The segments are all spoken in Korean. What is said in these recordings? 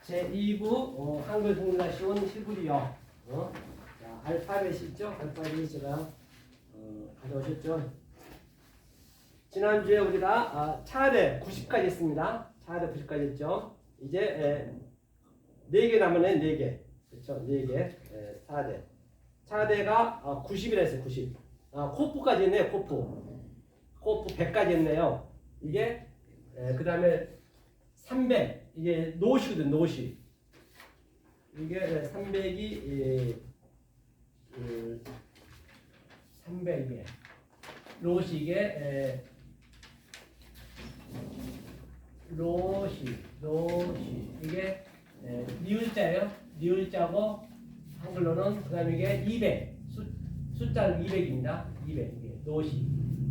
제2부 한글 동사 쉬운 시구리요. 자, 알파벳이 있죠? 알파벳이 제가 가져오셨죠? 지난주에 우리가 차례 90까지 했습니다. 차례 90까지 했죠? 이제 4개 남았네. 4개. 그렇죠? 4개. 4대. 차례가 90이라 했어요. 90. 코프까지 했네요. 코프 100까지 했네요. 이게 그 다음에 300. 이게 노시거든. 노시. 이게 300이 300에 노시 이게 로시 이게 니을자예요. 니을자고 한글로는 그다음에 이게 200 숫자는 200입니다. 200 이게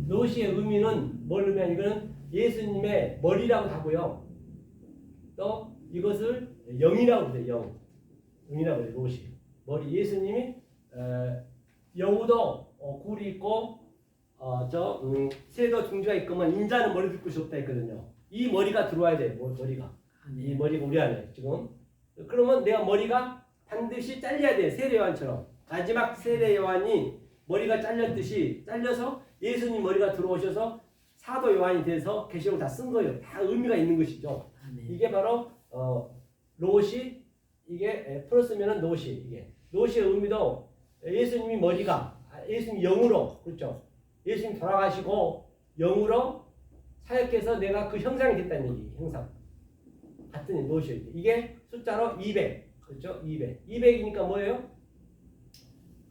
노시의 의미는 뭘 의미하냐? 이거는 예수님의 머리라고 하고요. 또 이것을 영이라고 그래요. 영이라고 그래요. 노시 머리. 예수님이 여우도 굴이 있고 새도 중지가 있구만 인자는 머리 둘 곳이 없다 했거든요. 이 머리가 들어와야 돼요. 머리가. 이 머리가 우리 안에 지금. 그러면 내가 머리가 반드시 잘려야 돼요. 세례 요한처럼. 마지막 세례 요한이 머리가 잘렸듯이 잘려서 예수님 머리가 들어오셔서 사도 요한이 돼서 계시록 다 쓴 거예요. 다 의미가 있는 것이죠. 이게 바로 로시 이게 풀었으면은 노시 이게 노시의 의미도 예수님이 머리가 예수님 영으로 그렇죠. 예수님 돌아가시고 영으로 사역해서 내가 그 형상이 됐다는 얘기. 형상 같은 노시 이게 숫자로 200 그렇죠. 200이니까 뭐예요?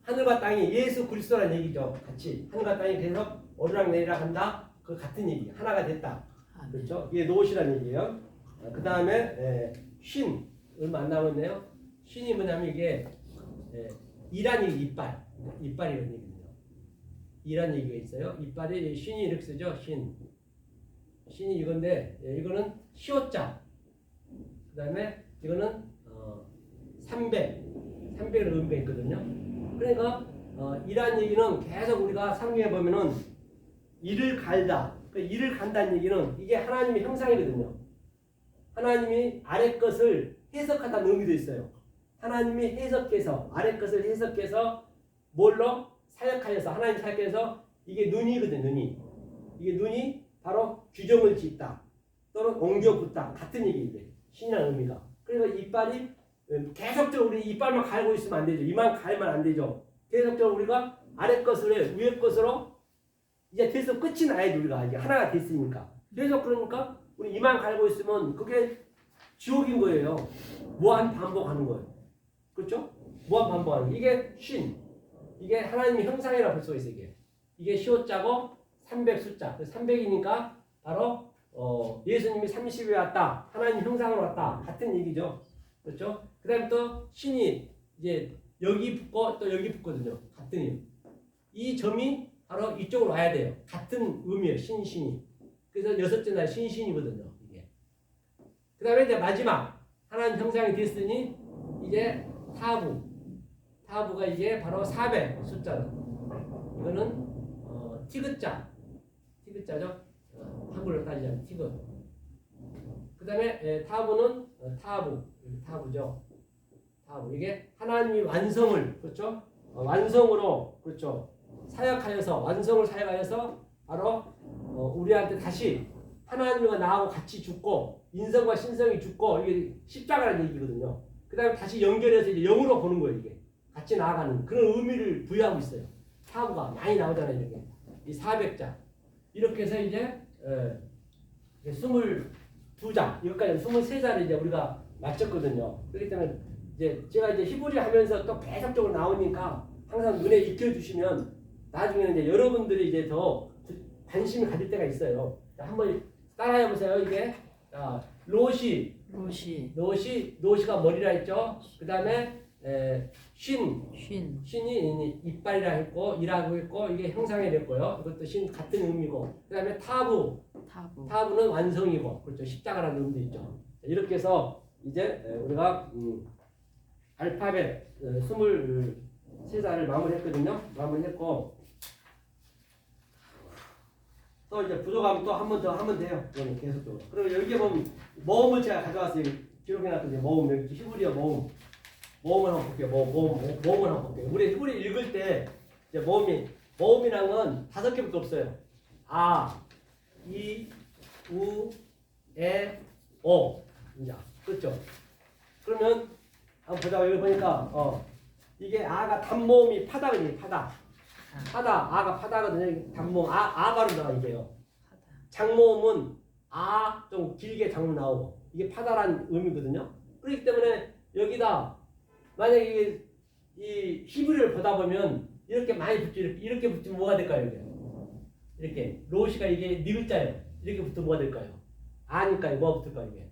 하늘과 땅이 예수 그리스도라는 얘기죠. 같이 하늘과 땅이 계속 오르락 내리락 한다. 그 같은 얘기. 하나가 됐다. 그렇죠. 이게 노시라는 얘기예요. 그 다음에 신 얼마 안 남았네요. 신이 뭐냐면 이게 이란 얘기 이빨이라는 얘기거든요. 이란 얘기가 있어요. 이빨이 신이 이렇게 쓰죠. 신이 이건데 이거는 시옷자. 그 다음에 이거는 300을 의미가 있거든요. 그러니까 이란 얘기는 계속 우리가 상경해 보면은 이를 갈다. 그 이를 간다는 얘기는 이게 하나님의 형상이거든요. 하나님이 아래 것을 해석한다는 의미도 있어요. 하나님이 해석해서 아래 것을 해석해서 뭘로 사역하여서 하나님 사역해서 이게 눈이거든요. 이게 눈이 바로 규정을 짓다 또는 옮겨 붙다 같은 얘기인데 신이라는 의미가. 그래서 이빨이 계속적으로 우리 이빨만 갈고 있으면 안 되죠. 이만 갈면 안 되죠. 계속적으로 우리가 아래 것을 해 위에 것으로 이제 계속 끝이 나야지 우리가 이제 하나가 됐으니까. 계속 그러니까 우리 이만 갈고 있으면 그게 지옥인 거예요. 무한 반복하는 거예요. 그렇죠? 무한 반복하는 거. 이게 신. 이게 하나님의 형상이라고 볼 수가 있어요. 이게 시옷자고 300 숫자. 300이니까 바로 예수님이 30에 왔다. 하나님 형상으로 왔다. 같은 얘기죠. 그렇죠? 그 다음에 또 신이 이제 여기 붙고 또 여기 붙거든요. 같은 의미. 이 점이 바로 이쪽으로 와야 돼요. 같은 의미예요. 신이. 그래서 여섯째 날 신이거든요. 이게. 그 다음에 이제 마지막 하나님 형상이 됐으니 이제 타부가 이제 바로 400 숫자죠. 이거는 티귿자죠. 한글로 따지자면 티귿. 그 다음에 타부는 타부죠. 타부. 이게 하나님이 완성을 그렇죠. 완성으로 그렇죠. 사역하여서 완성을 사역하여서 바로 우리한테 다시 하나님과 나하고 같이 죽고 인성과 신성이 죽고 이게 십자가라는 얘기거든요. 그 다음에 다시 연결해서 이제 영으로 보는 거예요. 이게 같이 나아가는 그런 의미를 부여하고 있어요. 타부가 많이 나오잖아요. 이렇게 이 400자 이렇게 해서 이제 22장 여기까지 23자를 이제 우리가 마쳤거든요. 그렇기 때문에 이제 제가 이제 히브리 하면서 또 계속적으로 나오니까 항상 눈에 익혀주시면 나중에는 이제 여러분들이 이제 더 관심을 가질 때가 있어요. 자, 한번 따라해 보세요. 이게 노시가 머리라 했죠. 그 다음에 신이 이빨이라 했고 이라고 했고 이게 형상이 됐고요. 이것도 신 같은 의미고. 그 다음에 타부는 완성이고 그렇죠. 십자가라는 의미도 있죠. 이렇게 해서 이제 우리가 알파벳 23자를 마무리했거든요. 마무리했고 또 이제 부족하면 또 한 번 더 하면 돼요. 그러면 계속적으로. 그리고 여기에 보면 모음을 제가 가져왔어요. 기록해놨더니 모음 여기 히브리어 모음. 모음을 한번 볼게요. 모음을 한번 볼게요. 우리 히브리 읽을 때 이제 모음이란 건 5개밖에 없어요. 아, 이, 우, 에, 오. 이제 그렇죠. 그러면 한번 보자고. 여기 보니까 이게 아가 단모음이 파다거든요. 파다. 아가 파다거든요. 단모음 아가로 나와 이게요. 장모음은 아 좀 길게 장모 나오고 이게 파다란 의미거든요. 그렇기 때문에 여기다 만약에 이 히브리를 보다 보면 이렇게 많이 붙죠. 이렇게 붙으면 뭐가 될까요? 이렇게 로시가 이게 니글자예요. 이렇게 붙으면 뭐가 될까요? 아니까 뭐가 붙을까요? 이게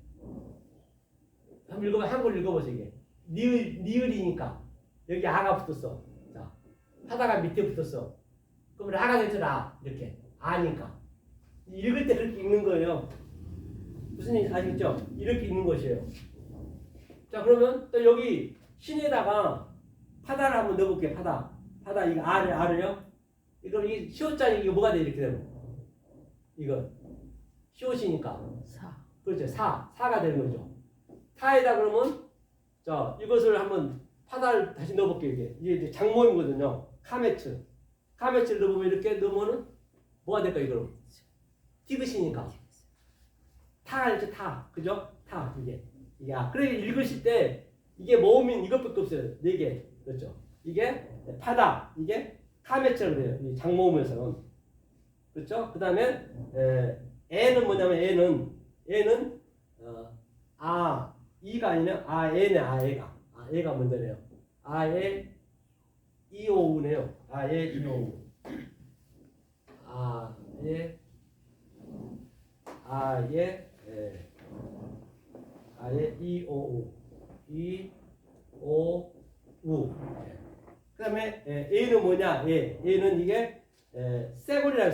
한번 읽어봐. 한글 읽어보세요. 이게 니을이니까 여기 아가 붙었어. 자, 파다가 밑에 붙었어. 그러면 아가 됐잖아. 이렇게 아니까 읽을 때 그렇게 읽는 거예요. 무슨 얘기 아시겠죠? 이렇게 읽는 것이에요. 자, 그러면 또 여기 신에다가 파다를 한번 넣어볼게요. 파다 이거 알을요. 그럼 이 시옷자니 이게 뭐가 돼? 이렇게 되면 이거 시옷이니까 그렇죠. 사가 되는 거죠. 타에다 그러면 자 이것을 한번 파다를 다시 넣어볼게요. 이게 이제 장모임이거든요. 카메츠를 넣으면 이렇게 넣으면은 뭐가 될까 이거? 티귿이니까 타가 이렇게 그죠? 이게 그래 읽으실 때 이게 모음인 이것밖에 없어요. 4개 그렇죠? 이게 파다 이게 카메츠라고 돼요. 이 장모음에서는 그렇죠? 그 다음에 에는 뭐냐면 에는 이가 아니냐 에네 애가 먼저네요. 아에 이오우네요. 아에 이오우 아에 이오우 이오우 그 다음에 A는 뭐냐? A는 이게 쇠골이라고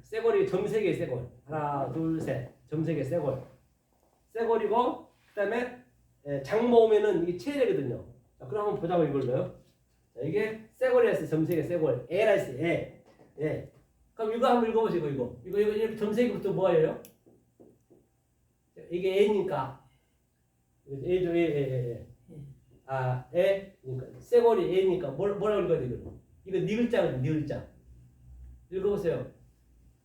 쇠골이 점색의 쇠골 하나 둘셋 점색의 쇠골이고 그 다음에 장모음에는 이게 체레거든요. 자, 그럼 한번 보자고 이걸로요. 자, 이게 쇠골이라서 점색의 쇠골 A라 했어요. 에. 그럼 이거 한번 읽어보시고 이거 이렇게 점색이부터 뭐예요? 이게 A니까 A죠. 에. 그러니까 쇠골이 A니까 뭐라고 읽어야 되거든요. 이거 니글자거든요. 니글자. 읽어보세요.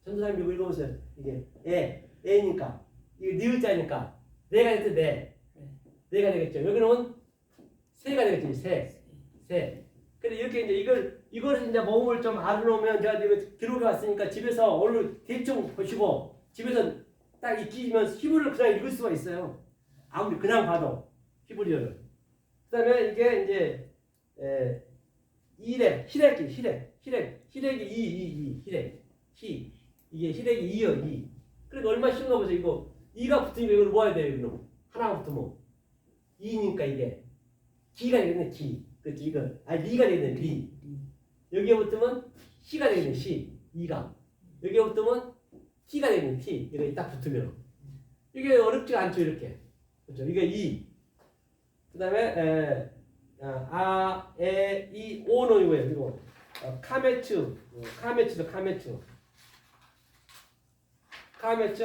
전도사님 이거 읽어보세요. 이게 A니까 이게 니글자니까 내가 됐을 때 내가 되겠죠. 여기는 세가 되겠죠. 세. 근데 이렇게 이제 이걸 이제 모음을 좀 알아놓으면 제가 이거 기록해 왔으니까 집에서 오늘 대충 보시고 집에서 딱 익히면 히브리를 그냥 읽을 수가 있어요. 아무리 그냥 봐도 히브리어를. 그다음에 이게 이제 히렉이 이게 히렉이 이요. 그러니까 얼마나 쉬운 거 보세요. 이거 이가 붙으니까 이걸 모아야 돼요. 이거 하나가 붙으면 이니까 이게 기가 되겠네. 그렇지 이거 리가 되겠네. 리 여기에 붙으면 시가 되겠네. 이가 여기에 붙으면 t가 되겠네. t 이거 딱 붙으면 이게 어렵지가 않죠. 이렇게 그렇죠. 이게 그 다음에 이 오는 이거예요. 이거 카메츠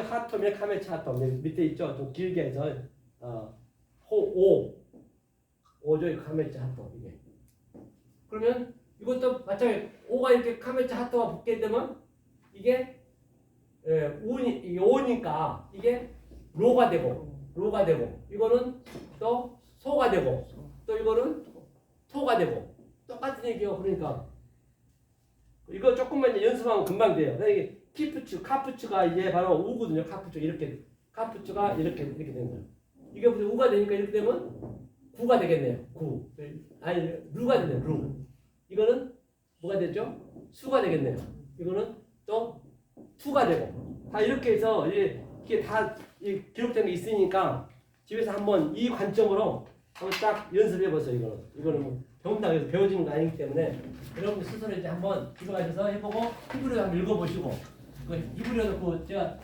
하톰이에요. 카메츠 하톰 밑에 있죠. 좀 길게 해서 오죠. 카메츠 하톰 이게. 그러면 이것도 마찬가지. 오가 이렇게 카메츠 하톰과 붙게 되면 이게 오니까 이게 로가 되고 이거는 또 소가 되고 또 이거는 토가 되고 똑같은 얘기예요. 그러니까 이거 조금만 이제 연습하면 금방 돼요. 이게 카푸츠가 이제 바로 우거든요. 카푸츠가 이렇게 되는 거예요. 이게 무슨 우가 되니까 이렇게 되면 구가 되겠네요. 루가 되네요. 루. 이거는 뭐가 되죠? 수가 되겠네요. 이거는 또 투가 되고 다 이렇게 해서 이게 다 기록된 게 있으니까 집에서 한번 이 관점으로 한번 딱 연습해 보세요. 이거는 배운다고 해서 배워지는 거 아니기 때문에 여러분들 스스로 이제 한번 들어가셔서 해보고 히브리어 한번 읽어보시고 그 히브리어도 그 제가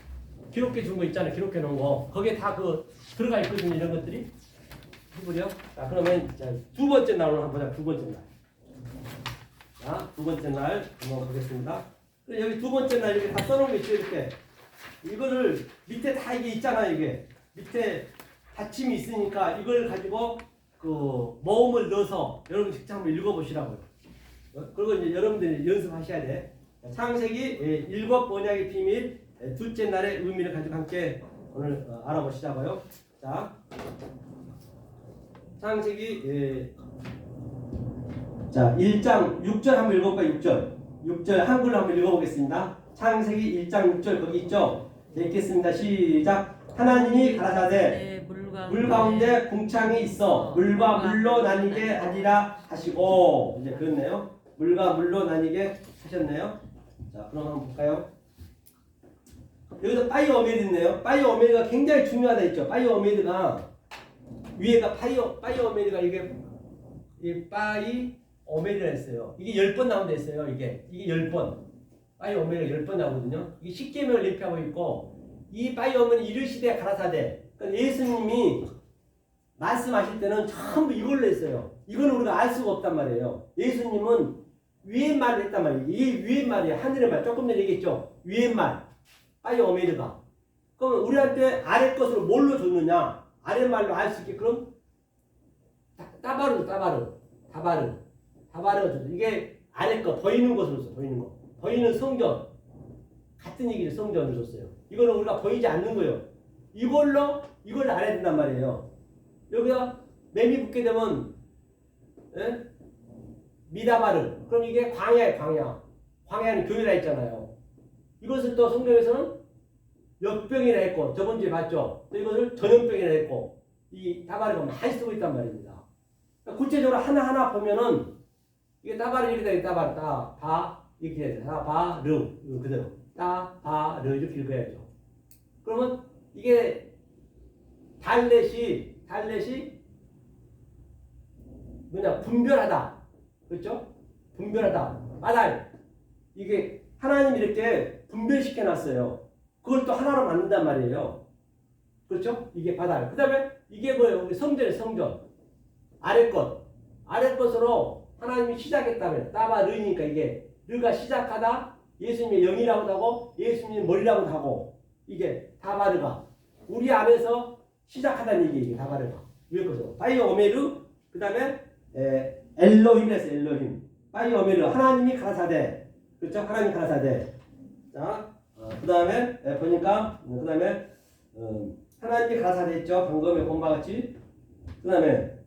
기록해 준 거 있잖아요. 기록해 놓은 거 거기에 다 들어가 있거든요. 이런 것들이 히브리어. 자 그러면 두 번째 날로 한번 보자. 두 번째 날 한번 보겠습니다. 그래, 여기 두 번째 날 이렇게 다 써놓은 거 있죠, 이렇게. 이거를 밑에 다 이게 있잖아, 이게. 밑에 받침이 있으니까 이걸 가지고 그 모음을 넣어서 여러분 직접 한번 읽어보시라고요. 그리고 이제 여러분들이 연습하셔야 돼. 창세기 7 번역의 비밀 둘째 날의 의미를 가지고 함께 오늘 알아보시자고요. 자, 창세기 자 1장 6절 한번 읽어볼까요? 6절 한글로 한번 읽어보겠습니다. 창세기 1장 6절 거기 있죠? 네, 읽겠습니다. 시작. 하나님이 가라사대 물 가운데 궁창이 있어 물과 물로 나뉘게 하리라 하시고, 이제 그렇네요. 물과 물로 나뉘게 하셨네요. 자, 그럼 한번 볼까요? 여기서 파이오메드 있네요. 파이오메드가 굉장히 중요하다 했죠. 파이오메드가 위에가 파이오메드가 이게 파이오메드라 했어요. 이게 10번 나온다 했어요. 이게 10번. 파이오메드가 10번 나오거든요. 이게 십계명을 예표하고 있고, 이 파이오메드 이르시되 가라사대. 그러니까 예수님이 말씀하실 때는 전부 이걸로 했어요. 이건 우리가 알 수가 없단 말이에요. 예수님은 위의 말을 했단 말이에요. 이게 위의 말이에요. 하늘의 말. 조금 전에 얘기했죠. 위의 말. 파이오메드가. 그럼 우리한테 아래 것으로 뭘로 줬느냐? 아래 말로 알 수 있게. 그럼 다바르가 줬어. 이게 아래 거 보이는 것으로 써. 보이는 거. 보이는 성전. 같은 얘기를 성전을 줬어요. 이거는 우리가 보이지 않는 거예요. 이걸 알아야 된단 말이에요. 여기가 뱀이 붙게 되면 미다바르. 그럼 이게 광야예요. 광야는 교회라 했잖아요. 이것을 또 성경에서는 역병이라 했고, 저번 주에 봤죠. 또 이것을 전염병이라 했고, 이 다바르가 많이 쓰고 있단 말입니다. 그러니까 구체적으로 하나하나 보면은 이게 다바르 이렇게 돼. 다바르 이렇게 해야 돼. 다바르 그대로 다바르 이렇게 읽어야죠. 그러면 이게 달렛이 뭐냐, 분별하다. 그렇죠? 분별하다. 마달. 이게 하나님이 이렇게 분별시켜 놨어요. 그걸 또 하나로 만든단 말이에요. 그렇죠? 이게 바달. 그 다음에 이게 뭐예요? 우리 성전. 아래 것으로 하나님이 시작했다면 따바르니까 이게 르가 시작하다, 예수님의 영이라고도 하고 예수님의 머리라고도 하고, 이게 다바르가 우리 안에서 시작하다는 얘기예요. 이게 다바르가 위에 것으로 파이오메르. 그 다음에 엘로힘에서 엘로힘. 파이오메르 하나님이 가라사대. 그렇죠? 하나님 가라사대. 자, 그 다음에 보니까 그 다음에 하나님이 가라사대 했죠. 방금에 본 바와 같이. 그 다음에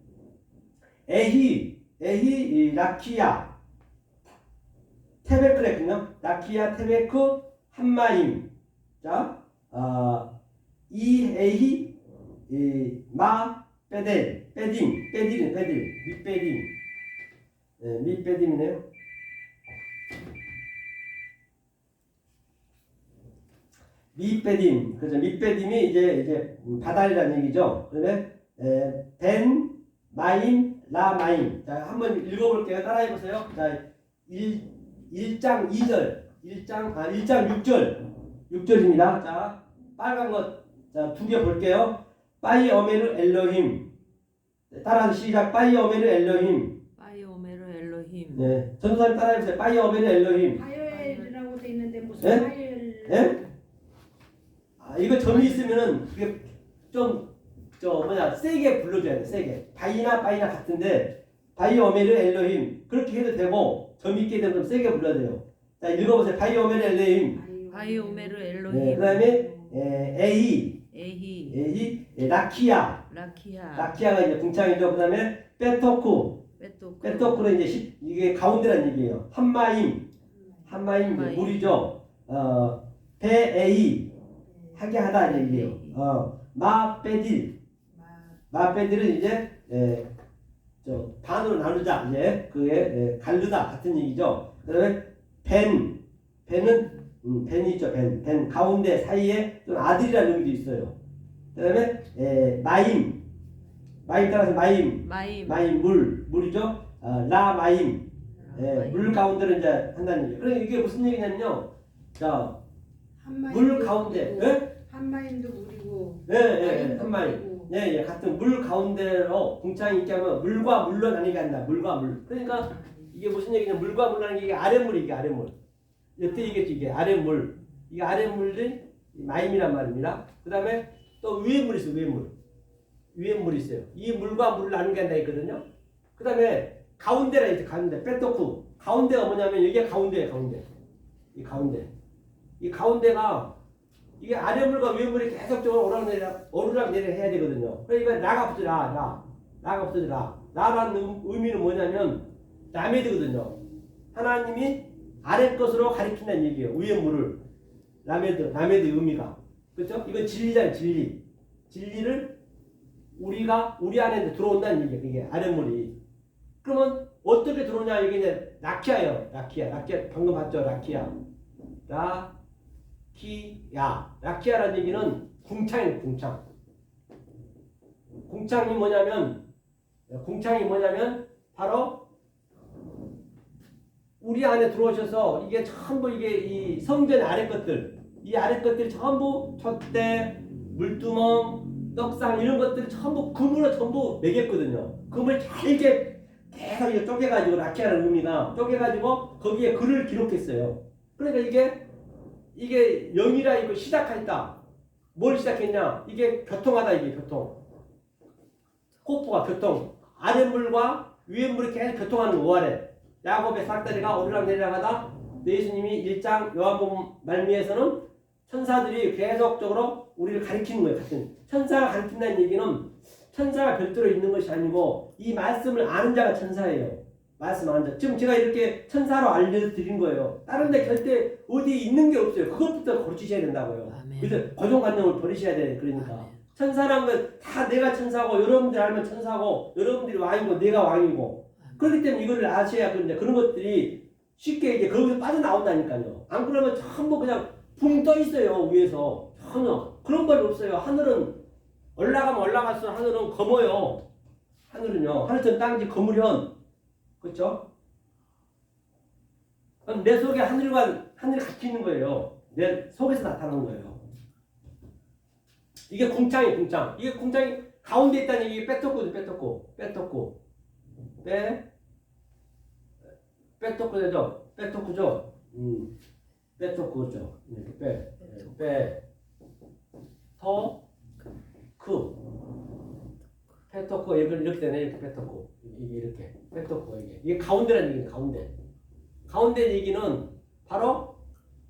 에히 라키야 테베크랬군요. 라키야 테베크 한마임. 자, 에히 마 빼딤 밑빼딤이네요. 밑빼딤. 그죠? 밑빼딤이 이제 바달이라는 얘기죠. 그다음에 벤 마임 라마임. 자, 한번 읽어볼게요. 따라해보세요. 자, 1장 2절 1장 6절입니다. 자, 빨간 것, 자, 두 개 볼게요. 파이오메르 엘로힘. 따라서 시작. 파이오메르 엘로힘. 네, 전도사님 따라해보세요. 파이오메르 엘로힘. 파이오엘이라고 돼 있는데 무슨 예? 파이엘? 예? 이거 점이 있으면은 그게 세게 불러줘야 돼. 세게. 바이나 같은데 바이오메르 엘로힘 그렇게 해도 되고, 점이 있게 되면 세게 불러야 돼요. 자, 읽어보세요. 바이오메르 엘로힘. 바이오메르 엘로힘. 네, 그다음에 에히 라키야가 이제 궁창이죠. 그다음에 빼토크는 이제 이게 가운데라는 얘기예요. 한마임 이제 물이죠. 베에이 하게 하다 얘기예요. 마빼딜은 이제 반으로 나누자, 이제 그게 갈르다 같은 얘기죠. 그다음에 벤은 벤이 있죠. 벤 가운데 사이에 좀 아들이라는 의미도 있어요. 그다음에 마임 따라서 마임 물이죠. 라마임 물 가운데를 이제 한다는 얘기예요. 그러니까 이게 무슨 얘기냐면요. 자, 물 가운데 한마임도 물이고 한마임. 같은 물 가운데로 궁창이 있게 하면 물과 물로 나뉘게 한다. 물과 물. 그러니까 이게 무슨 얘기냐? 물과 물이라는 게 이게 아랫물이, 이게 아랫물. 엿들이겠지. 이게 아랫물. 이게 아랫물이 마임이란 말입니다. 그 다음에 또 위에 물이 있어요. 위에 물. 위에 물이 있어요. 이 물과 물을 나누게 있거든요. 그 다음에 가운데라 있죠. 가운데. 빼토쿠. 가운데가 뭐냐면 이게 가운데예요. 가운데. 이 가운데. 이 가운데가 이게 아랫물과 위에 물이 계속적으로 오르락내리락 해야 되거든요. 그러니까 나가 붙어라. 나가 붙어라. 나라는 의미는 뭐냐면 라메드거든요. 하나님이 아래 것으로 가리킨다는 얘기예요. 위에 물을. 라메드 의미가. 그렇죠? 이건 진리잖아요. 진리. 진리를 우리가 우리 안에 들어온다는 얘기예요. 이게 아랫물이. 그러면 어떻게 들어오냐? 이게 이제 라키아예요. 라키아 방금 봤죠? 라키아. 라키아라는 얘기는 궁창이에요. 궁창이 뭐냐면 바로 우리 안에 들어오셔서 이게 전부 이게 이 성전 아래 것들, 이 아래 것들이 전부 촛대, 물두멍, 떡상 이런 것들이 전부 금으로 전부 매겼거든요. 금을 잘게 계속 이거 쪼개가지고 라키아라는 의미가 쪼개가지고 거기에 글을 기록했어요. 그러니까 이게 영이라 이거 시작했다. 뭘 시작했냐? 이게 교통하다. 이게 교통. 호프가 교통. 아랫물과 위에물이 계속 교통하는 거. 오아래. 야곱의 삭다리가 오르락내리락 하다 예수님이 1장 요한복음 말미에서는 천사들이 계속적으로 우리를 가리키는 거예요. 같은 천사가 가리킨다는 얘기는 천사가 별도로 있는 것이 아니고 이 말씀을 아는 자가 천사예요. 말씀 아는 자. 지금 제가 이렇게 천사로 알려드린 거예요. 다른 데 절대 어디에 있는 게 없어요. 그것부터 고치셔야 된다고요. 아멘. 그래서 고정관념을 버리셔야 돼. 그러니까 아멘. 천사란 건 다 내가 천사고 여러분들 알면 천사고 여러분들이 왕이고 내가 왕이고 그렇기 때문에 이거를 아셔야 그런데 그런 것들이 쉽게 이제 거기서 빠져나온다니까요. 안 그러면 전부 그냥 붕 떠 있어요. 위에서 전혀 그런 건 없어요. 하늘은 올라가면 올라갈수록 하늘은 검어요. 하늘은요. 하늘처럼 땅지 검으련 그렇죠? 그럼 내 속에 하늘이 같이 있는 거예요. 내 속에서 나타나는 거예요. 이게 궁창이 궁창. 이게 궁창이 가운데 있다는 얘기 빼토쿠죠. 빼토쿠죠. 빼토쿠죠. 빼토쿠 이렇게 되네. 이렇게 빼토쿠. 이게 이렇게 빼토쿠 이게 가운데라는 얘기예요. 가운데 얘기는 바로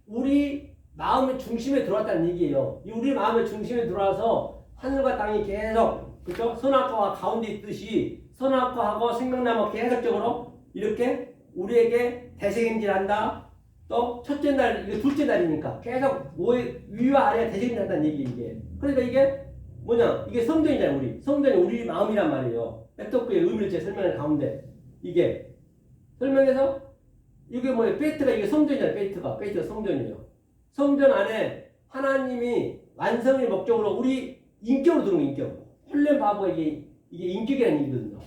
우리 마음의 중심에 들어왔다는 얘기예요. 우리 마음의 중심에 들어와서 하늘과 땅이 계속 그렇죠? 선악과가 가운데 있듯이 선악과하고 생명나무 계속적으로 이렇게 우리에게 대책임질한다. 또 첫째 날 이게 둘째 날이니까 계속 위와 아래가 대책임질한다는 얘기 이게. 그러니까 이게 뭐냐? 이게 성전이잖아요. 성전이 우리 마음이란 말이에요. 백덕구의 의미를 제 설명할 가운데 이게 설명해서 이게 뭐예요? 베이트가 이게 성전이잖아요. 베이트가 성전이에요. 성전 안에 하나님이 완성의 목적으로 우리 인격으로 들어온 인격. 홀렘 바보가 이게 인격이라는 얘기거든요.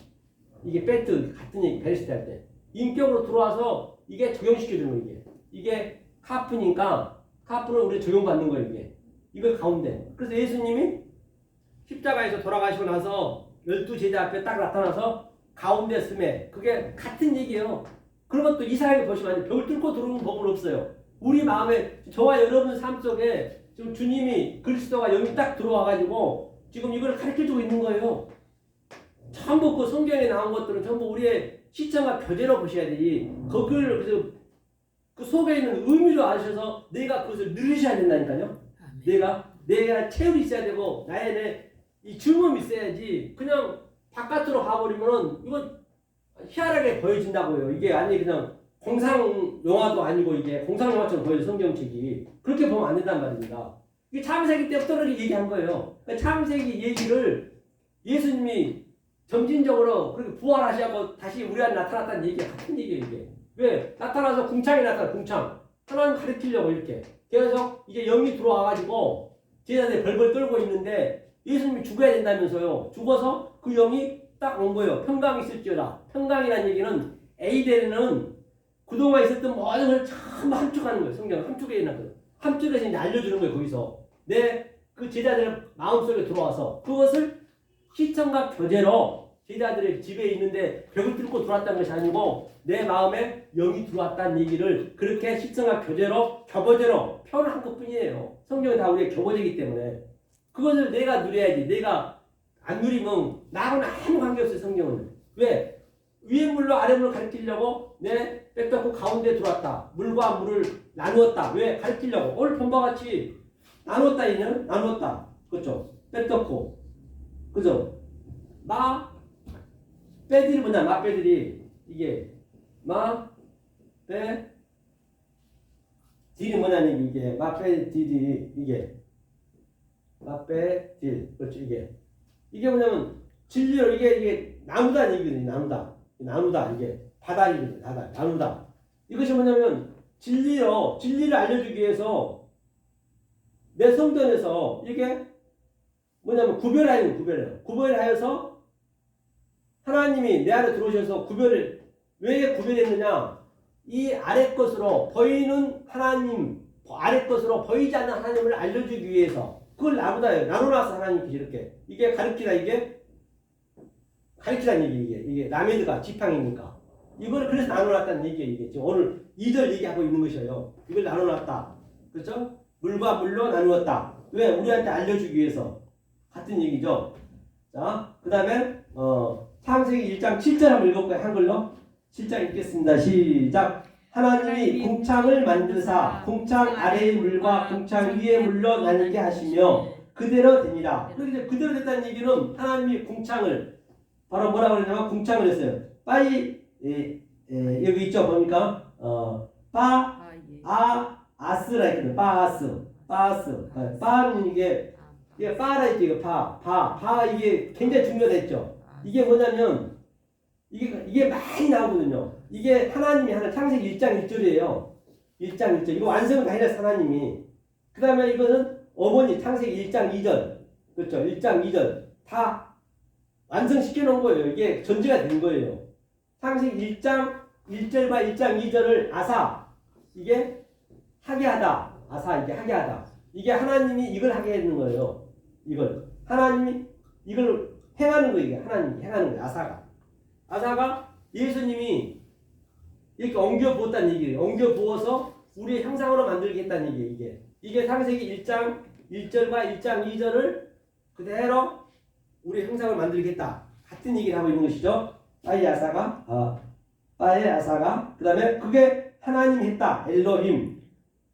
이게 베이트 같은 얘기 베리스트 할 때 인격으로 들어와서 이게 적용시켜주는 거예요. 이게 카프니까 카프는 우리 적용받는 거예요. 이걸 가운데. 그래서 예수님이 십자가에서 돌아가시고 나서 12제자 앞에 딱 나타나서 가운데 쓰매 그게 같은 얘기예요. 그런 것도 이상하게 보시면 안 돼요. 벽을 뚫고 들어오는 법은 없어요. 우리 마음에 저와 여러분 삶 속에 지금 주님이 그리스도가 영이 딱 들어와가지고 지금 이걸 가르쳐주고 있는 거예요. 전부 그 성경에 나온 것들은 전부 우리의 시청과 교재로 보셔야 되지. 그걸 그래서 그 속에 있는 의미로 아셔서 내가 그것을 누리셔야 된다니까요. 내가 체험이 있어야 되고 나의 이 증험이 있어야지. 그냥 바깥으로 가버리면은 이건 희한하게 보여진다고요. 이게 아니 그냥 공상 영화도 아니고 이게 공상 영화처럼 보여요. 성경책이 그렇게 보면 안 된단 말입니다. 이게 창세기 때부터 그렇게 얘기한 거예요. 그러니까 창세기 얘기를 예수님이 점진적으로 그렇게 부활하시고 다시 우리 안에 나타났다는 얘기가 같은 얘기예요. 이게 왜 나타나서 궁창이 나타나 궁창 하나님 가르치려고 이렇게 계속 이제 영이 들어와가지고 제자들이 벌벌 떨고 있는데 예수님이 죽어야 된다면서요. 죽어서 그 영이 딱 온 거예요. 평강이 있을지어다. 평강이라는 얘기는 에이데는 그동안 있었던 모든 걸 전부 함축하는 거예요. 성경 함축에 있는 거예요. 함축해서 이제 알려주는 거예요. 거기서 내 그 제자들 마음속에 들어와서 그것을 시청과 교재로 제자들의 집에 있는데 벽을 뚫고 들어왔다는 것이 아니고 내 마음에 영이 들어왔다는 얘기를 그렇게 식성학 교재로 교보제로 표현한 것뿐이에요. 성경은 다 우리의 교보제이기 때문에 그것을 내가 누려야지. 내가 안 누리면 나하고는 아무 관계없어요. 성경은. 왜? 위에 물로 아래 물로 가르치려고 내 뺏겼고 가운데 들어왔다. 물과 물을 나누었다. 왜? 가르치려고. 오늘 본 바와 같이 나누었다 있냐면 나누었다. 그렇죠? 뺏겼고 그죠? 빼들이 뭐냐? 빼들이 이게 빼 딜이 뭐냐니 이게 빼 딜이 이게 빼 딜. 그렇죠? 이게 뭐냐면 진리로 이게 나누다는 얘기거든요. 나누다 이게 바다이거든요. 바다 나누다. 이것이 뭐냐면 진리를 알려주기 위해서 내 성전에서 이게 뭐냐면 구별하여서 하나님이 내 안에 들어오셔서 왜 구별했느냐? 이 아래 것으로 보이는 하나님, 아래 것으로 보이지 않는 하나님을 알려주기 위해서 그걸 나누다예요. 나눠놔서 하나님께서 이렇게 이게 가르치라는 얘기 이게 라메드가 지팡이니까 이걸 그래서 나눠놨다는 얘기예요. 이게 지금 오늘 2절 얘기하고 있는 것이에요. 이걸 나눠놨다. 그렇죠? 물과 물로 나누었다. 왜? 우리한테 알려주기 위해서 같은 얘기죠. 자, 그 다음에 창세기 1장 7절 한번 읽어볼까요? 한글로 7장 읽겠습니다. 시작. 하나님이 궁창을 만드사 궁창 아래의 물과 궁창 위의 물로 나뉘게 하시며 그대로 되니라. 그런데 그대로 됐다는 얘기는 하나님이 궁창을 바로 뭐라고 그러냐면 궁창을 했어요. 여기 있죠. 보니까 아스라 했거든요. 빠는 이게 빠라 했죠. 이게 굉장히 중요했죠. 이게 뭐냐면 이게 많이 나오거든요. 이게 하나님이 하는 창세기 1장 1절이에요. 1장 1절. 이거 완성은 다 해놨어 하나님이. 그 다음에 이거는 어머니 창세기 1장 2절. 그렇죠. 1장 2절. 다 완성시켜 놓은 거예요. 이게 전제가 된 거예요. 창세기 1장 1절과 1장 2절을 이게 하게 하다. 이게 하게 하다. 이게 하나님이 이걸 하게 했는 거예요. 하나님이 이걸 행하는 거예요. 이게 하나님이 행하는 거예요. 아사가 예수님이 이렇게 엉겨 부었다는 얘기예요. 엉겨 부어서 우리의 형상으로 만들겠다는 얘기예요. 이게 창세기 1장 1절과 1장 2절을 그대로 우리의 형상을 만들겠다. 같은 얘기를 하고 있는 것이죠. 빠의 아사가 그 다음에 그게 하나님이 했다. 엘로힘.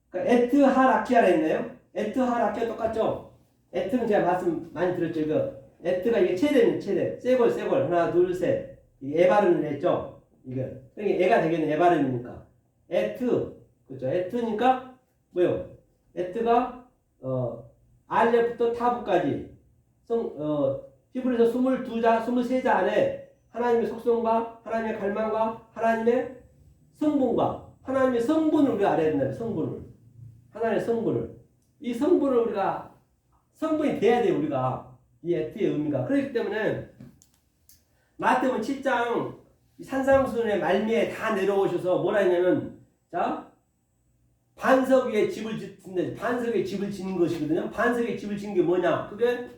그러니까 에트하라키아라 했네요. 에트하라키아 똑같죠? 에트는 제가 말씀 많이 들었죠. 에트가 이게 체대입니다. 세골 하나 둘 셋. 이게 에바른을 했죠. 이게 그러니까 애가 되겠네. 에바른이니까. 에트 그렇죠. 에트니까 뭐요? 에트가 알레부터 타부까지 히브리서 23자 안에 하나님의 속성과 하나님의 갈망과 하나님의 성분과 하나님의 성분을 우리가 알아야 된다. 하나님의 성분을. 이 성분을 우리가 성분이 돼야 돼요. 우리가 이 에트의 의미가. 그렇기 때문에 마태복음 7장 산상수훈의 말미에 다 내려오셔서 뭐라 했냐면 자 반석 위에 집을 짓는데 반석 위에 집을 짓는 것이거든요. 반석 위에 집을 짓는 게 뭐냐? 그게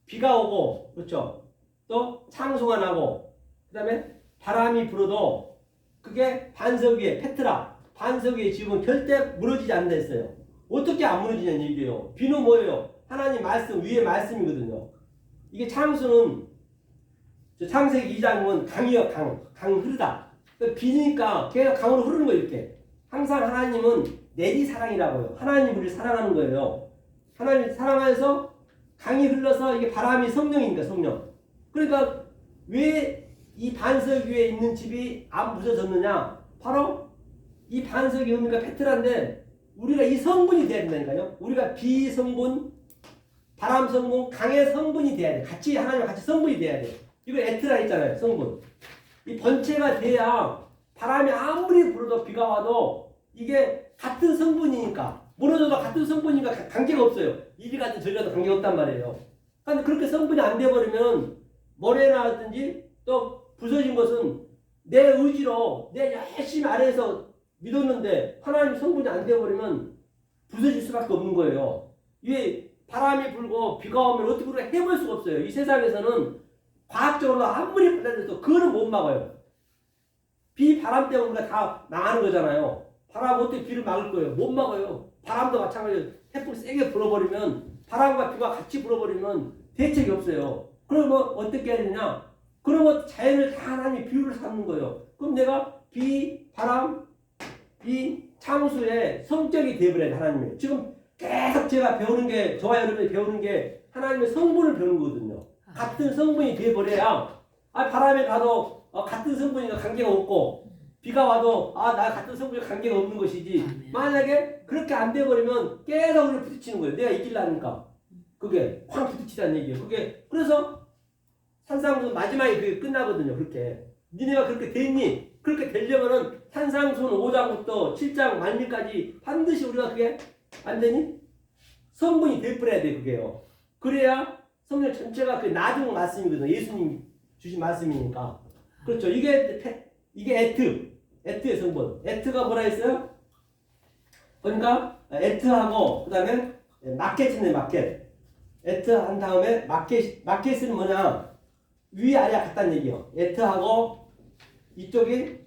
비가 오고 그렇죠. 또 창수가 나고 그다음에 바람이 불어도 그게 반석 위에 페트라 반석 위에 집은 절대 무너지지 않는다 했어요. 어떻게 안 무너지냐는 얘기예요. 비는 뭐예요? 하나님 말씀 위에 말씀이거든요. 이게 창수는 창세기 2장은 강이요. 강 흐르다. 비니까 계속 강으로 흐르는 거예요. 이렇게. 항상 하나님은 내리사랑이라고요. 하나님 우리를 사랑하는 거예요. 하나님 사랑하여서 강이 흘러서 이게 바람이 성령이니까 성령. 그러니까 왜 이 반석 위에 있는 집이 안 부서졌느냐? 바로 이 반석의 의미가 페트라인데 우리가 이 성분이 돼야 된다니까요. 우리가 비성분, 바람 성분, 강의 성분이 돼야 돼. 같이 하나님과 같이 성분이 돼야 돼. 이거 에트라 있잖아요. 성분. 이 번체가 돼야 바람이 아무리 불어도 비가 와도 이게 같은 성분이니까 무너져도 같은 성분이니까 관계가 없어요. 이리 가든 저리 가든 관계가 없단 말이에요. 근데 그렇게 성분이 안 돼버리면 모래나든지 또 부서진 것은 내 의지로 내 열심히 아래에서 믿었는데 하나님 성분이 안 돼버리면 부서질 수밖에 없는 거예요. 이게 바람이 불고 비가 오면 어떻게 우리가 해볼 수가 없어요. 이 세상에서는 과학적으로 아무리 발달돼도 그거는 못 막아요. 비, 바람 때문에 우리가 다 망하는 거잖아요. 바람 어떻게 비를 막을 거예요? 못 막아요. 바람도 마찬가지예요. 태풍 세게 불어버리면 바람과 비가 같이 불어버리면 대책이 없어요. 그럼 뭐 어떻게 해야 되냐? 그러면 자연을 다 하나님이 비유를 삼는 거예요. 그럼 내가 비, 바람, 이 창수의 성격이 되어버려야 돼, 하나님이. 지금 계속 제가 배우는 게, 저와 여러분이 배우는 게 하나님의 성분을 배우는 거거든요. 같은 성분이 되어버려야, 바람에 가도 같은 성분이니까 관계가 없고, 비가 와도 나 같은 성분이 관계가 없는 것이지. 만약에 그렇게 안 돼버리면 계속 우리를 부딪히는 거예요. 내가 이기려니까. 그게 확 부딪히다는 얘기예요. 그래서 산상수훈 마지막에 그게 끝나거든요. 그렇게. 니네가 그렇게 됐니? 그렇게 되려면은 산상수훈 5장부터 7장 말미까지 반드시 우리가 그게 완전히 성분이 돼버려야 돼, 그게요. 그래야 성령 전체가 그 나중 말씀이거든요. 예수님 주신 말씀이니까. 그렇죠. 이게 에트의 성분. 에트가 뭐라 했어요? 그러니까 에트하고 그 다음에 마켓이네, 마켓. 에트 한 다음에 마켓은 뭐냐? 위 아래가 같다는 얘기예요. 에트하고 이쪽이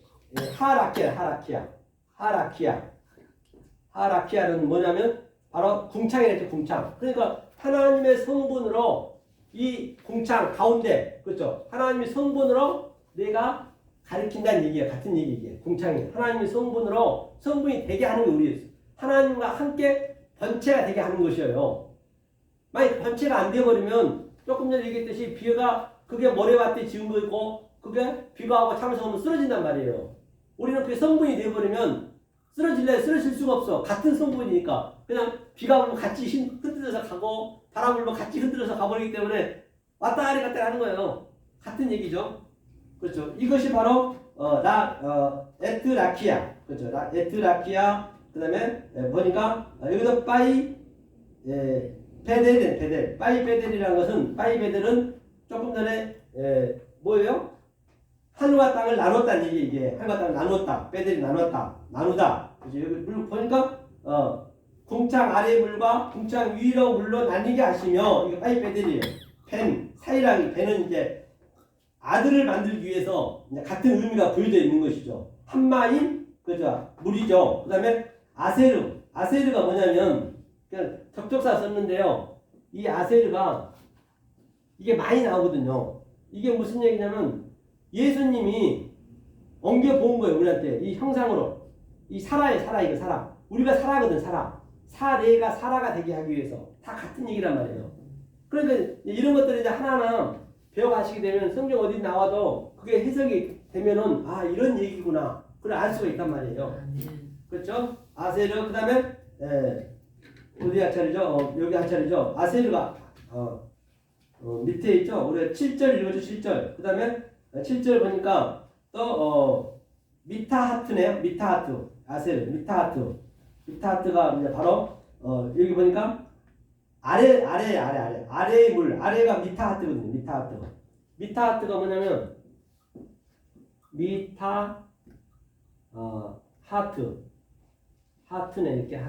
하라키아는 뭐냐면 바로 궁창이랬죠. 궁창. 그러니까 하나님의 성분으로 이 궁창 가운데, 그렇죠? 하나님의 성분으로 내가 가리킨다는 얘기예요. 같은 얘기예요. 궁창이 하나님의 성분으로 성분이 되게 하는 게 우리예요. 하나님과 함께 번체가 되게 하는 것이에요. 만약 번체가 안 되어버리면 조금 전에 얘기했듯이 비가 그게 모래밭에 지은 거고 그게 비가 오고 참에서 오면 쓰러진단 말이에요. 우리는 그게 성분이 되어버리면 쓰러질 수가 없어. 같은 성분이니까. 그냥 비가 오면 같이 흔들어서 가고 바람 불면 같이 흔들어서 가버리기 때문에 왔다리 갔다리 하는 거예요. 같은 얘기죠. 그렇죠. 이것이 바로 에트라키아. 그렇죠. 에트라키아. 그 다음에 보니까 여기서 베델이라는 것은 베델은 조금 전에 뭐예요? 하늘과 땅을 나눴다는 얘기. 이게 하늘과 땅을 나눴다. 베델이 나누다. 그죠? 여기 물 보니까 궁창 아래 물과 궁창 위로 물로 나뉘게 하시며, 이게 베델이에요. 사이랑 벤은 이제 아들을 만들기 위해서 이제 같은 의미가 보여져 있는 것이죠. 한마임, 그죠? 물이죠. 그 다음에 아세르가 뭐냐면 그냥 접속사 썼는데요. 이 아세르가 이게 많이 나오거든요. 이게 무슨 얘기냐면 예수님이 엉겨 본 거예요. 우리한테 이 형상으로. 이 이거 사라. 우리가 사라거든, 사라. 사례가 사라가 되게 하기 위해서. 다 같은 얘기란 말이에요. 그러니까 이런 것들을 이제 하나하나 배워가시게 되면 성경 어디 나와도 그게 해석이 되면은 이런 얘기구나. 그걸 알 수가 있단 말이에요. 그렇죠? 아세르, 그 다음에 어디 한 차례죠? 여기 한 차례죠? 아세르가 밑에 있죠? 우리가 7절 읽어줘. 7절. 그 다음에 7절 보니까 또 미타하트네요. 미타하트. 아세르 미타하트. 미타하트가 이제 바로 여기 보니까 아래의 물. 아래가 미타하트거든요. 미타하트가 뭐냐면 하트네. 이렇게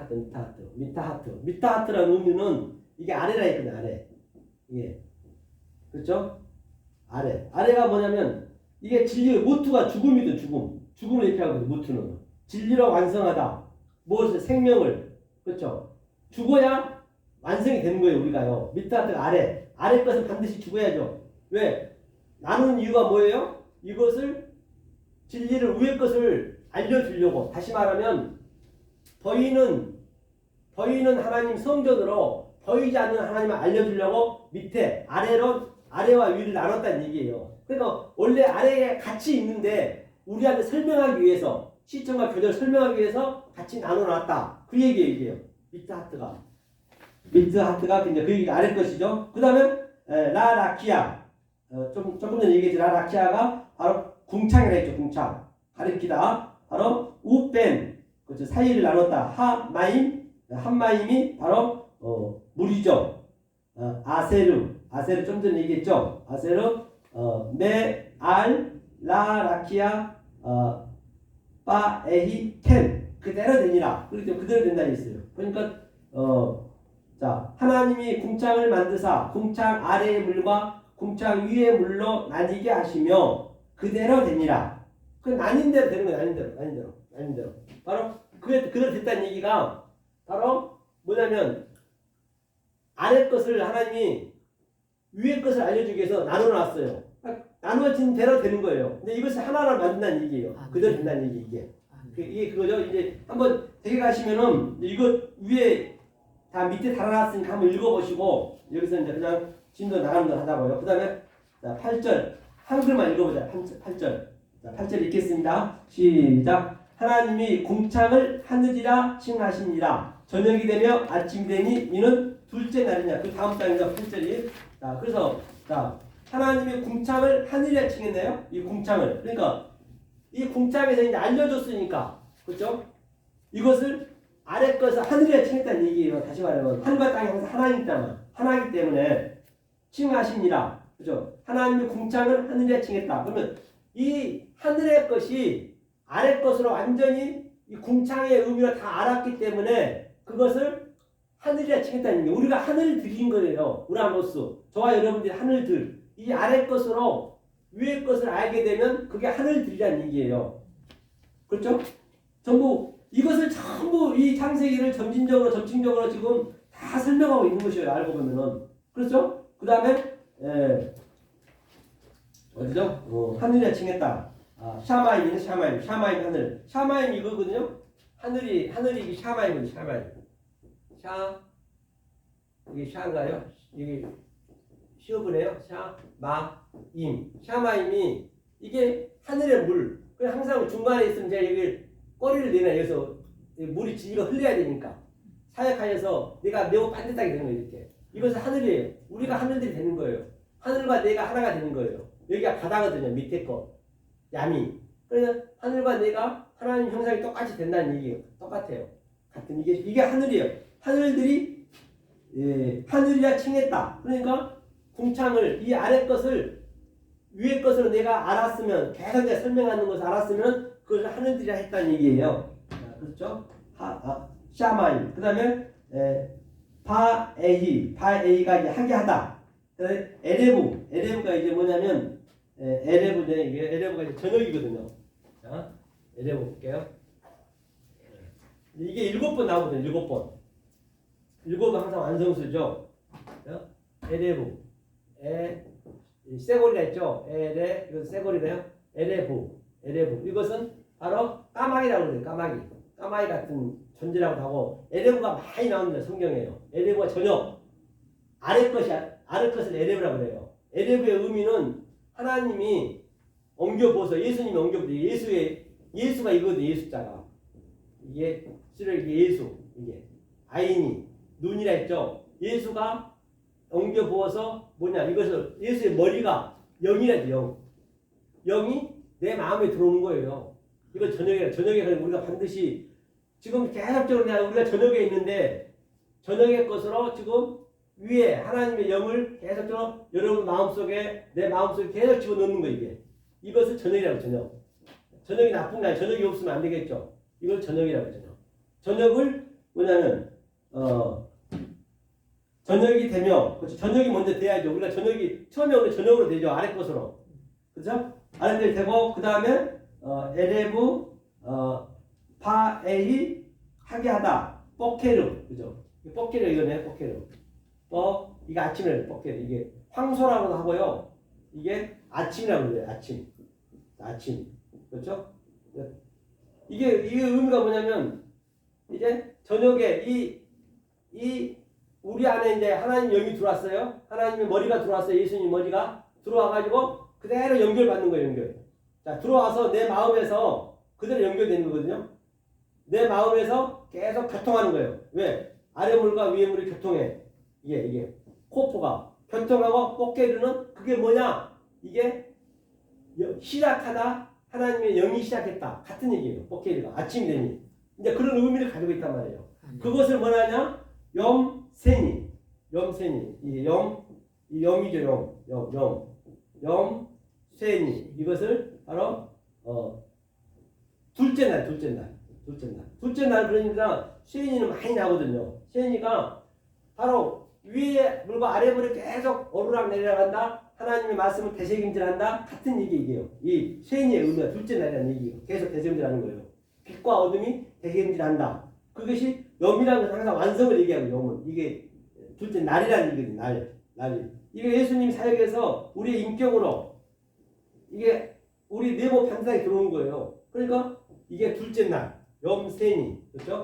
미타하트라는 의미는 이게 아래라 했거든요. 아래. 이게 그렇죠? 아래가 뭐냐면 이게 진리의 모투가 죽음이든 죽음을 이렇게 하거든요. 모투는 진리로 완성하다. 무엇을 생명을, 그렇죠? 죽어야 완성이 되는 거예요. 우리가요. 미타하트가 아래 것은 반드시 죽어야죠. 왜? 나누는 이유가 뭐예요? 이것을 진리를 위의 것을 알려주려고. 다시 말하면 보이는 하나님 성전으로 보이지 않는 하나님을 알려주려고 밑에 아래와 위를 나눴다는 얘기예요. 그러니까 원래 아래에 같이 있는데 우리한테 설명하기 위해서, 시청과 교절을 설명하기 위해서 같이 나눠놨다. 그 얘기예요. 미트하트가 이제 그 얘기 아래 것이죠. 그 다음에 라라키아. 조금 전에 얘기했죠. 라라키아가 바로 궁창이라 했죠. 궁창. 가리키다. 바로 우벤. 그렇죠. 사이를 나눴다. 한마임이 바로 물이죠. 아세르 좀 전에 얘기했죠. 아세르 라라키아 바에히 텐 그대로 되니라. 그렇게 그대로 된다 했어요. 그러니까 자, 하나님이 궁창을 만드사 궁창 아래의 물과 궁창 위의 물로 나뉘게 하시며 그대로 되니라. 그 나뉜 대로 되는 거야. 나뉜 대로. 바로 그대로 됐다는 얘기가 바로 뭐냐면 아래 것을 하나님이 위의 것을 알려주기 위해서 나눠놨어요. 나누어진 대로 되는 거예요. 근데 이것을 하나로 만든다는 얘기예요. 그대로 된다는 얘기 이게. 이게 그거죠. 이제 한번 댁에 가시면은 이거 위에 다 밑에 달아놨으니까 한번 읽어보시고 여기서 이제 그냥 진도 나가는 거 하자고요. 그 다음에 8절 한글만 읽어보자. 8절. 자, 8절 읽겠습니다. 시작. 하나님이 궁창을 하늘이라 칭하시니라. 저녁이 되며 아침이 되니 이는 둘째 날이냐. 그 다음 장이죠. 8절이. 자, 그래서 하나님이 궁창을 하늘이라 칭했네요. 이 궁창을. 그러니까 이 궁창에서 이제 알려줬으니까, 그렇죠? 이것을 아래 것을 하늘이라 칭했다는 얘기예요. 다시 말하면 하늘과 땅이 항상 하나이잖아. 하나이기 때문에 칭하시니라, 그렇죠? 하나님이 궁창을 하늘이라 칭했다. 그러면 이 하늘의 것이 아래 것으로 완전히 이 궁창의 의미를 다 알았기 때문에 그것을 하늘이라 칭했다는 얘기예요. 우리가 하늘들인 거예요. 우라노스. 저와 여러분들이 하늘들. 이 아래 것으로 위의 것을 알게 되면 그게 하늘들이라는 얘기예요. 그렇죠? 전부 이것을 전부 이 창세기를 점진적으로 지금 다 설명하고 있는 것이에요. 알고 보면은. 그렇죠? 그 다음에 어디죠? 하늘이라 칭했다. 샤마임이네. 샤마임 하늘. 샤마임 이거거든요. 하늘이 이게 샤마임이거든요. 샤마임. 이게 샤인가요? 이게 시어브네요. 샤마임. 샤마임이 이게 하늘의 물. 그냥 항상 중간에 있으면 제가 여기 꼬리를 내놔. 여기서 물이 이거 흘려야 되니까. 사역하여서 내가 매우 반듯하게 되는 거예요. 이렇게. 이것은 하늘이에요. 우리가 하늘들이 되는 거예요. 하늘과 내가 하나가 되는 거예요. 여기가 바다거든요. 밑에 거. 야미. 그래서 하늘과 내가 하나님 형상이 똑같이 된다는 얘기예요. 똑같아요. 같은 이게 하늘이에요. 하늘들이 하늘이라 칭했다. 그러니까 궁창을 이 아래 것을 위의 것으로 내가 알았으면 계속 내가 설명하는 것을 알았으면 그것을 하늘들이라 했다는 얘기예요. 그렇죠? 샤마임. 그 다음에 바에이가 이제 하게 하다. 에레브가 이제 뭐냐면 에레브네. 이게 에레브가 이제 저녁이거든요. 자, 에레브 볼게요. 이게 7번 나오거든요. 7번. 7번 항상 완성수죠. 에레브. 쇠고리가 있죠. 이것은 쇠고리래요. 에레브. 이것은 바로 까마귀라고 그래요. 까마귀 같은 존재라고 하고 에레브가 많이 나옵니다. 성경에요. 에레브가 저녁. 아래 것을 에레브라고 그래요. 에레브의 의미는 하나님이 옮겨보서 예수님이 옮겨보서 예수가 이거거든요. 예수자가. 이게 예수. 이게 아이니 눈이라 했죠. 예수가 옮겨부어서 뭐냐 이것을 예수의 머리가 영이라죠. 영이 내 마음에 들어오는 거예요. 이건 저녁에 우리가 반드시 지금 계속적으로 우리가 저녁에 있는데 저녁의 것으로 지금 위에 하나님의 영을 계속적으로 여러분 마음속에 내 마음속에 계속 집어넣는 거예요. 이것을 저녁이라고. 저녁이 나쁜 게 아니라 저녁이 없으면 안 되겠죠. 이걸 저녁이라고. 저녁을 뭐냐면 저녁이 되며, 그렇죠? 저녁이 먼저 돼야죠. 우리가 처음에 우리 저녁으로 되죠. 아래 것으로. 그죠? 아래 것이 되고, 그 다음에, 에레브, 파에이, 하게 하다. 뽀케르. 그죠? 뽀케르 이거네, 뽀케르. 이게 아침이라고 해요, 뽀케르. 이게 황소라고도 하고요. 이게 아침이라고 그래요, 아침. 그렇죠? 이게 의미가 뭐냐면, 이제 저녁에 우리 안에 이제 하나님 영이 들어왔어요. 하나님의 머리가 들어왔어요. 예수님 머리가 들어와가지고 그대로 연결받는 거예요. 연결. 자, 들어와서 내 마음에서 그대로 연결되는 거거든요. 내 마음에서 계속 교통하는 거예요. 왜? 아래 물과 위에 물이 교통해. 이게 코프가 교통하고 뽀케르는 그게 뭐냐? 이게 시작하다. 하나님의 영이 시작했다. 같은 얘기예요. 뽀케르가 아침이 되니. 이제 그런 의미를 가지고 있단 말이에요. 그것을 뭐냐냐? 염세니. 이 영이죠. 염세니. 이것을 바로 둘째 날. 그러니까 세니는 많이 나거든요. 세니가 바로 위에 물과 아래 물이 계속 오르락 내리락 한다. 하나님의 말씀을 되새김질한다 같은 얘기예요. 이 쇠니의 의미가 둘째 날이라는 얘기예요. 계속 되새김질하는 거예요. 빛과 어둠이 되새김질한다. 그것이 염이라는 것은 항상 완성을 얘기하고 염은 이게 둘째 날이라는 얘기거든요. 날이 이게 예수님 사역에서 우리의 인격으로 이게 우리 내부 판단이 들어온 거예요. 그러니까 이게 둘째 날 염세니 그렇죠?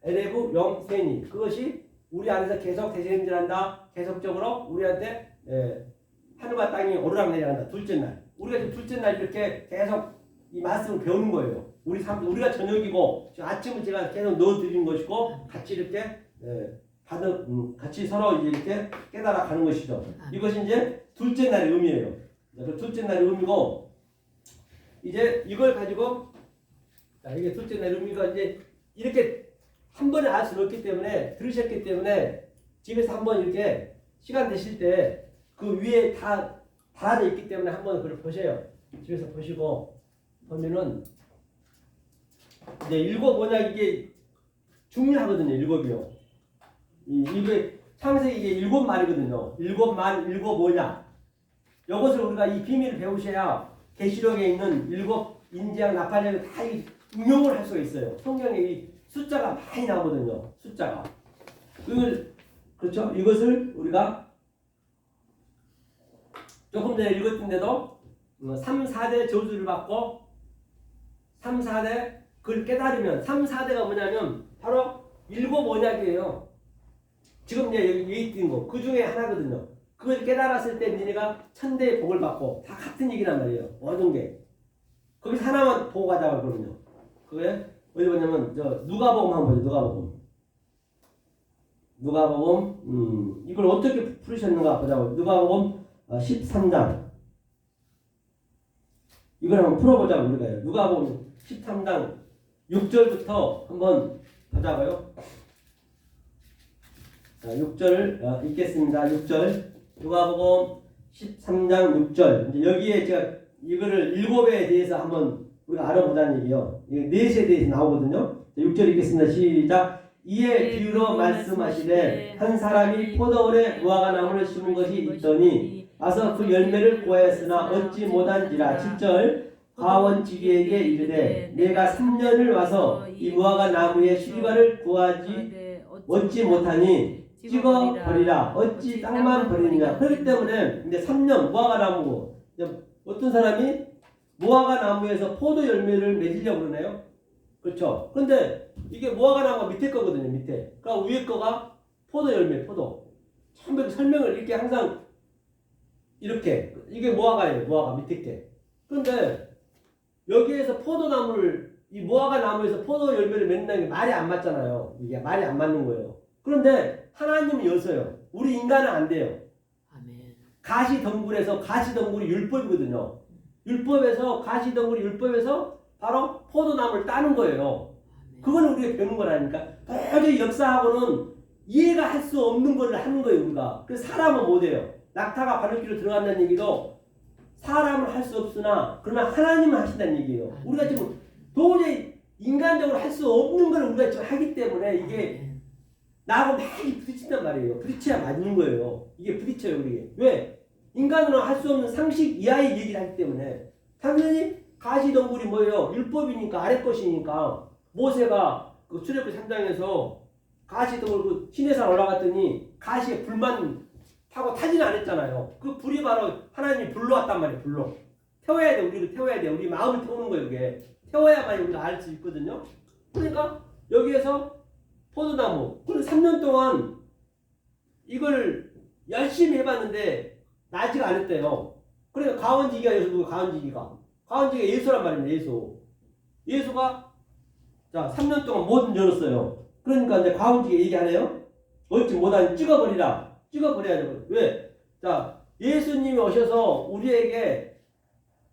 에레브 염세니 그것이 우리 안에서 계속 되새김질한다. 계속적으로 우리한테 하늘과 땅이 오르락내리락한다. 둘째 날 우리가 지금 둘째 날 이렇게 계속 이 말씀을 배우는 거예요. 우리가 저녁이고 아침을 제가 계속 넣어드리는 것이고 같이 이렇게 같이 서로 이렇게 깨달아 가는 것이죠. 이것이 이제 둘째 날의 의미예요. 그 둘째 날의 의미고 이제 이걸 가지고 이게 둘째 날의 의미가 이제 이렇게 한 번에 알 수는 없기 때문에 들으셨기 때문에 집에서 한번 이렇게 시간 되실 때 그 위에 다 달아져 있기 때문에 한번 그걸 보세요. 집에서 보시고 보면은 이제 일곱 언약 이게 중요하거든요. 일곱이요. 이게 창세기 이게 일곱 말이거든요. 일곱만 일곱 언약. 이것을 우리가 이 비밀을 배우셔야 계시록에 있는 일곱 인재양 나팔령을 다 응용을 할 수가 있어요. 성경에 이 숫자가 많이 나오거든요. 숫자가. 그렇죠? 이것을 우리가 조금 전에 읽었던데도 3, 4대 저주를 받고 3, 4대 그걸 깨달으면 3, 4대가 뭐냐면 바로 일곱 언약이에요. 지금 이제 여기 얘기 드린 거 그 중에 하나거든요. 그걸 깨달았을 때 니네가 천대의 복을 받고 다 같은 얘기란 말이에요. 모든 게. 거기서 하나만 보고 가자고 그러거든요. 그게 어디 보냐면 저 누가복음 한번 보죠. 누가복음 이걸 어떻게 풀으셨는가 보자고. 누가복음 13장 이걸 한번 풀어보자고 우리가요. 누가복음 13장 6절부터 한번 보자고요. 자, 6절을 읽겠습니다. 6절 누가복음 13장 6절 이제 여기에 제가 이거를 일곱에 대해서 한번 우리가 알아보자는 얘기예요. 이게 넷에 대해서 나오거든요. 6절 읽겠습니다. 시작. 이에 비유로 말씀하시되 한 사람이 포도원에 무화과 나무를 심은 것이 있더니 와서 그 열매를 구하였으나 얻지 못한지라. 7절 과원지기에게 이르되 내가 3년을 와서 이 무화과 나무의 실과를 구하지 얻지 못하니 찍어버리라. 어찌 땅만 버리느냐. 그렇기 때문에 이제 3년 무화과 나무고 어떤 사람이 무화과 나무에서 포도 열매를 맺으려고 그러네요. 그렇죠. 그런데 이게 무화과 나무가 밑에 거거든요. 밑에. 그러니까 위에 거가 포도 열매, 포도. 처음에 설명을 이렇게 항상 이렇게 이게 무화과예요. 무화과 밑에 게. 그런데 여기에서 포도나무를 이 무화과 나무에서 포도 열매를 맺는 게 말이 안 맞잖아요. 이게 말이 안 맞는 거예요. 그런데 하나님은 여서요. 우리 인간은 안 돼요. 아멘. 가시덩굴에서 가시덩굴이 율법이거든요. 율법에서 가시덩굴이 율법에서 바로 포도나무를 따는 거예요. 그건 우리가 배우는 거라니까. 도저히 역사하고는 이해가 할 수 없는 걸 하는 거예요. 우리가. 그래서 사람은 못해요. 낙타가 바늘길로 들어간다는 얘기도 사람은 할 수 없으나 그러나 하나님은 하신다는 얘기예요. 우리가 지금 도저히 인간적으로 할 수 없는 걸 우리가 지금 하기 때문에 이게 나하고 많이 부딪힌단 말이에요. 부딪혀야 맞는 거예요. 이게 부딪혀요. 우리게. 왜? 인간으로 할 수 없는 상식 이하의 얘기를 하기 때문에 당연히 가시덩굴이 뭐예요? 율법이니까 아래 것이니까 모세가 그 출애굽기 3장에서 가시덩굴 그 시내산 올라갔더니 가시에 불만 타고 타지는 않았잖아요. 그 불이 바로 하나님이 불러 왔단 말이에요. 불러. 태워야 돼. 우리를 태워야 돼. 우리 마음을 태우는 거예요. 이게. 태워야만 우리가 알 수 있거든요. 그러니까 여기에서 포도나무. 그래서 3년 동안 이걸 열심히 해봤는데 나지가 않았대요. 그러니까 가원지기가 여기서 누구 가원지기가. 가원지기가 예수란 말입니다. 예수. 예수가 자 3년 동안 못 열었어요. 그러니까 이제 가원지기가 얘기하네요. 어찌 못하니 찍어버리라. 찍어버려야죠. 왜? 자, 예수님이 오셔서 우리에게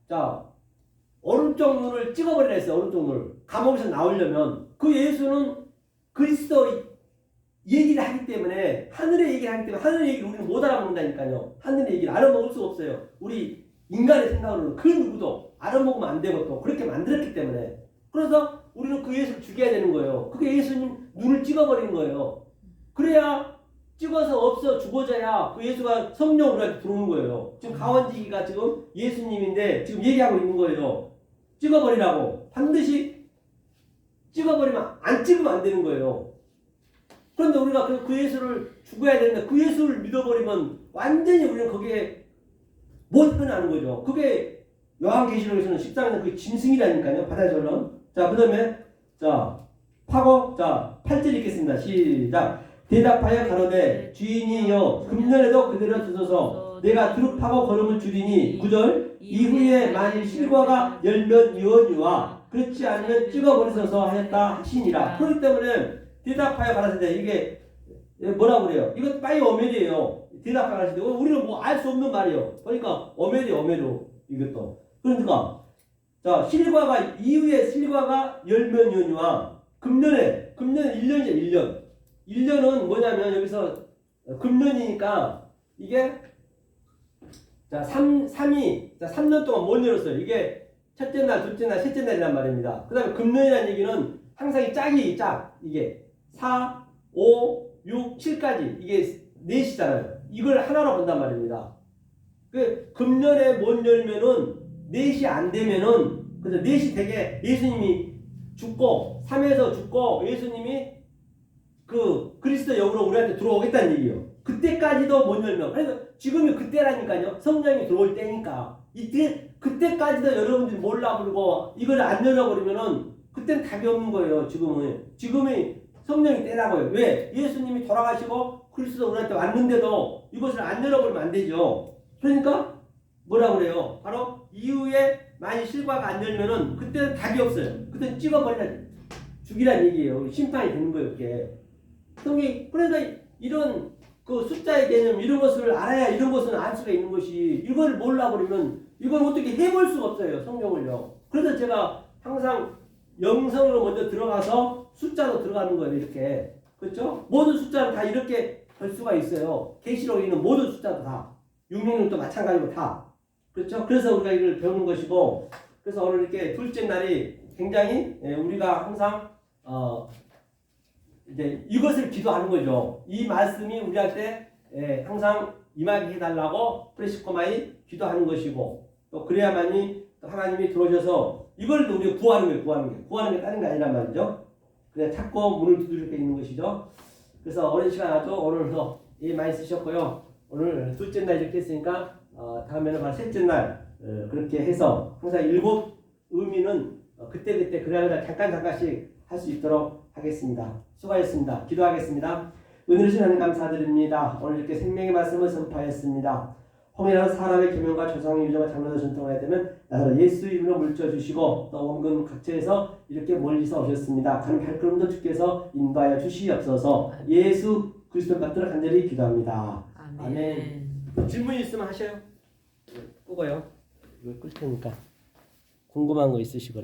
자 오른쪽 눈을 찍어버리라 했어요. 오른쪽 눈을. 감옥에서 나오려면 그 예수는 그리스도 얘기를 하기 때문에 하늘의 얘기를 하기 때문에 하늘의 얘기를 우리는 못 알아먹는다니까요. 하늘의 얘기를 알아먹을 수가 없어요. 우리 인간의 생각으로는 그 누구도 알아먹으면 안 되고 또 그렇게 만들었기 때문에. 그래서 우리는 그 예수를 죽여야 되는 거예요. 그게 예수님 눈을 찍어버리는 거예요. 그래야 찍어서 없어 죽어져야 그 예수가 성령 우리한테 들어오는 거예요. 지금 가원지기가 지금 예수님인데 지금 얘기하고 있는 거예요. 찍어버리라고. 반드시 찍어버리면 안 찍으면 안 되는 거예요. 그런데 우리가 그 예수를 죽어야 되는데 그 예수를 믿어버리면 완전히 우리는 거기에 못 변하는 거죠. 그게 요한계시록에서는 13장에 그게 짐승이라니까요. 바다처럼. 자, 그 다음에 자 파고 자 8절 읽겠습니다. 시작. 대답하여 가로되 주인이여 금년에도 그대로 두소서 내가 두루 파고 걸음을 줄이니 9절 이후에 만일 실과가 열면 유언이와 그렇지 않으면 찍어버리소서 하였다 하시니라. 그렇기 때문에 대답하여 가라사대 이게 뭐라고 그래요? 이건 빠이 어멜이에요. 대답하여 가라사대 우리는 뭐 알 수 없는 말이에요. 그러니까 어멜이 어멜로 이것도 그러니까 자 실과가 이후에 실과가 열면 유언이와 금년은 1년이죠. 1년은 뭐냐면 여기서 금년이니까 이게 자 3년 동안 못 열었어요. 이게 첫째 날, 둘째 날, 셋째 날이란 말입니다. 그 다음에 금년이라는 얘기는 항상 이 짝이 짝 이게 4, 5, 6, 7까지 이게 4시잖아요. 이걸 하나로 본단 말입니다. 그 금년에 못 열면은 4시 안 되면은 그래서 4시 되게 예수님이 죽고 3에서 죽고 예수님이 그 그리스도 영으로 우리한테 들어오겠다는 얘기예요. 그때까지도 못 열면 그래서 지금이 그때라니까요. 성령이 들어올 때니까 이때 그때까지도 여러분들이 몰라 버리고 이걸 안 열어버리면은 그때는 답이 없는 거예요. 지금이 성령이 때라고요. 왜? 예수님이 돌아가시고 그리스도 우리한테 왔는데도 이것을 안 열어버리면 안 되죠. 그러니까 뭐라 그래요? 바로 이후에 만일 실과가 안 열면은 그때는 답이 없어요. 그때는 찍어버리라 죽이란 얘기예요. 심판이 되는 거예요. 그게. 그러니까 이런 그 숫자의 개념 이런 것을 알아야 이런 것은 알 수가 있는 것이 이걸 몰라버리면 이걸 어떻게 해볼 수가 없어요. 성경을요. 그래서 제가 항상 영성으로 먼저 들어가서 숫자로 들어가는 거예요. 이렇게. 그렇죠? 모든 숫자는 다 이렇게 될 수가 있어요. 계시록에 있는 모든 숫자도 다. 666도 마찬가지고 다. 그렇죠? 그래서 우리가 이걸 배우는 것이고 그래서 오늘 이렇게 둘째 날이 굉장히 우리가 항상 이제 이것을 기도하는 거죠. 이 말씀이 우리한테 항상 임하게 해달라고 프레시코마이 기도하는 것이고 또 그래야만이 또 하나님이 들어오셔서 이걸 우리가 구하는 거예요. 구하는 게 다른 게 아니란 말이죠. 그냥 찾고 문을 두드릴 때 있는 것이죠. 그래서 어린 시간 아주 오늘도 많이 쓰셨고요. 오늘 둘째 날 이렇게 했으니까 다음에는 바로 셋째 날 그렇게 해서 항상 7 의미는 그때 그날 잠깐씩 할 수 있도록 하겠습니다. 수고하셨습니다. 기도하겠습니다. 은혜를 주신 하나님 감사드립니다. 오늘 이렇게 생명의 말씀을 선포하였습니다. 홍해라는 사람의 계명과 조상의 유정과 장로를 전통하야 되면 나사로 예수 이름으로 물져 주시고 또 원근 각처에서 이렇게 멀리서 오셨습니다. 가는 발걸음도 주께서 인도하여 주시옵소서. 예수 그리스도 받들어 간절히 기도합니다. 아멘. 질문 있으면 하셔요. 끄고요. 이걸 끌 테니까 궁금한 거 있으시거나.